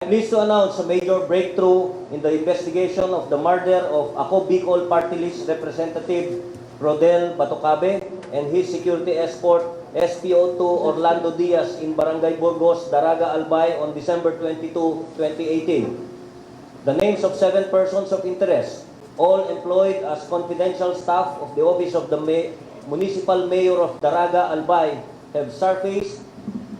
pleased to announce a major breakthrough in the investigation of the murder of Ako Bicol Party List Representative Rodel Batocabe and his security escort SPO2 Orlando Diaz in Barangay Burgos, Daraga, Albay on December 22, 2018. The names of 7 persons of interest, all employed as confidential staff of the Office of the Municipal Mayor of Daraga, Albay, have surfaced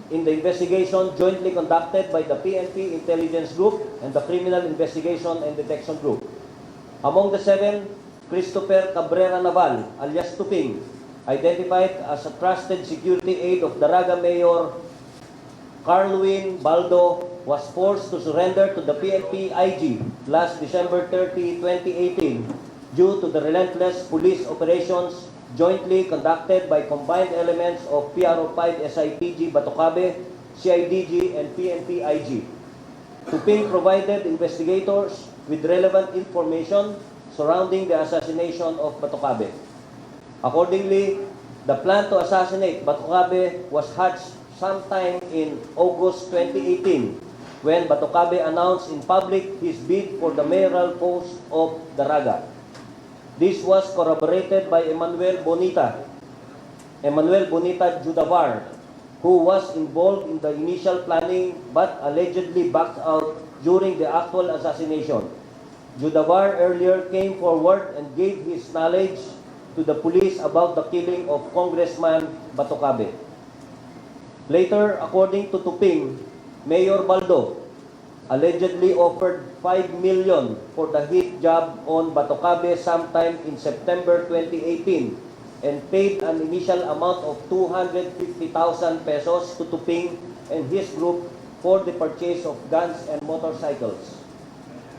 in the investigation jointly conducted by the PNP Intelligence Group and the Criminal Investigation and Detection Group. Among the 7, Christopher Cabrera Naval, alias Tuping, identified as a trusted security aide of Daraga Mayor Carlwin Baldo, was forced to surrender to the PNP IG last December 30, 2018 due to the relentless police operations jointly conducted by combined elements of PRO5 SIPG Batocabe, CIDG, and PNP IG. Tuping provided investigators with relevant information surrounding the assassination of Batocabe. Accordingly, the plan to assassinate Batocabe was hatched sometime in August 2018 when Batocabe announced in public his bid for the mayoral post of Daraga. This was corroborated by Emmanuel Bonita Judavar, who was involved in the initial planning but allegedly backed out during the actual assassination. Judavar earlier came forward and gave his knowledge to the police about the killing of Congressman Batocabe. Later, according to Tuping, Mayor Baldo allegedly offered 5 million for the hit job on Batocabe sometime in September 2018 and paid an initial amount of 250,000 pesos to Tuping and his group for the purchase of guns and motorcycles.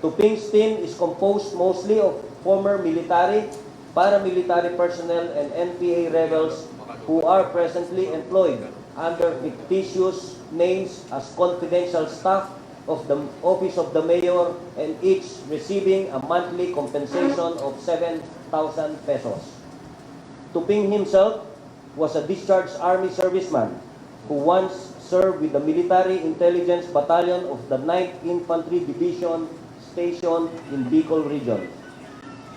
Tuping's team is composed mostly of former military, paramilitary personnel, and NPA rebels who are presently employed under fictitious names as confidential staff of the Office of the Mayor and each receiving a monthly compensation of 7,000 pesos. Tuping himself was a discharged Army serviceman who once served with the Military Intelligence Battalion of the 9th Infantry Division stationed in Bicol Region.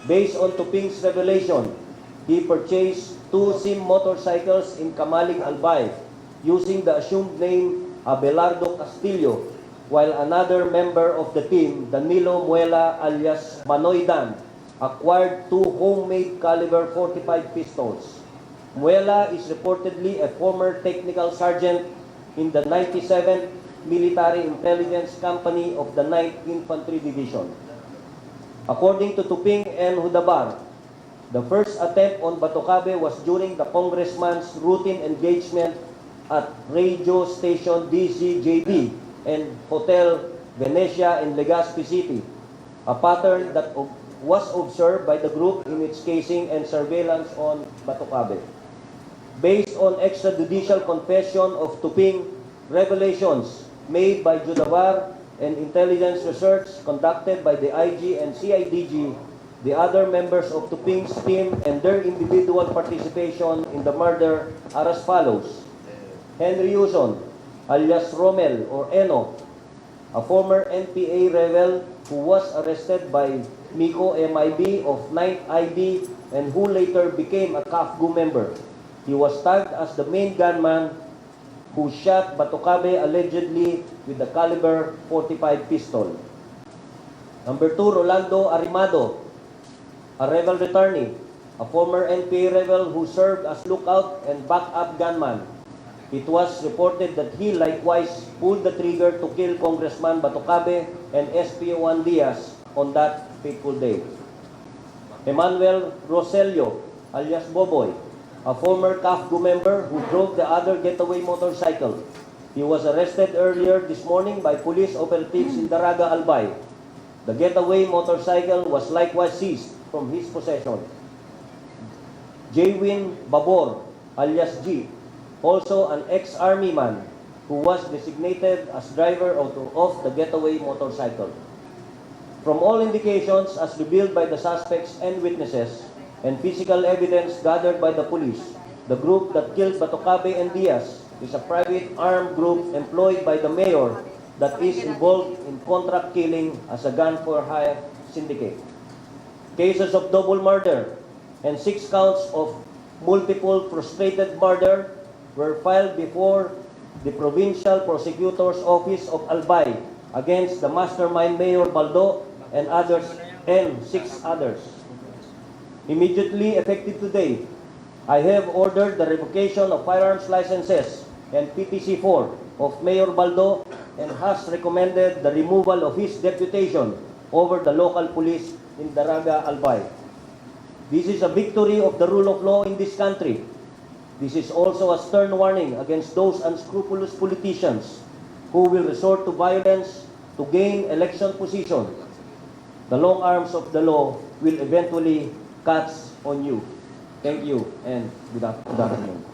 Based on Tuping's revelation, he purchased 2 SIM motorcycles in Camalig, Albay using the assumed name Abelardo Castillo, while another member of the team, Danilo Muela alias Manoy Dan, acquired 2 homemade caliber .45 pistols. Muela is reportedly a former technical sergeant in the 97th Military Intelligence Company of the 9th Infantry Division. According to Tuping and Hudabar, the first attempt on Batocabe was during the congressman's routine engagement at radio station DCJB and Hotel Venecia in Legazpi City, a pattern that was observed by the group in its casing and surveillance on Batocabe. Based on extrajudicial confession of Tuping, revelations made by Judavar, and intelligence research conducted by the IG and CIDG, the other members of Tuping's team and their individual participation in the murder are as follows. Henry Uson, alias Romel or Eno, a former NPA rebel who was arrested by Miko MIB of 9th ID and who later became a CAFGU member. He was tagged as the main gunman who shot Batocabe allegedly with the caliber .45 pistol. Number 2, Rolando Arimado, a rebel returnee, a former NPA rebel who served as lookout and backup gunman. It was reported that he likewise pulled the trigger to kill Congressman Batocabe and SPO1 Diaz on that fateful day. Emmanuel Roselio, alias Boboy, a former CAFGU member who drove the other getaway motorcycle. He was arrested earlier this morning by police operatives in Daraga, Albay. The getaway motorcycle was likewise seized from his possession. Jaywin Babor, alias G, also an ex-army man who was designated as driver of the getaway motorcycle. From all indications as revealed by the suspects and witnesses and physical evidence gathered by the police, the group that killed Batocabe and Diaz is a private armed group employed by the mayor, that is involved in contract killing as a gun for hire syndicate. Cases of double murder and 6 counts of multiple frustrated murder were filed before the Provincial Prosecutor's Office of Albay against the mastermind Mayor Baldo and 6 others. Immediately effective today, I have ordered the revocation of firearms licenses and PTC-4 of Mayor Baldo and has recommended the removal of his deputation over the local police in Daraga, Albay. This is a victory of the rule of law in this country. This is also a stern warning against those unscrupulous politicians who will resort to violence to gain election position. The long arms of the law will eventually catch on you. Thank you and good afternoon.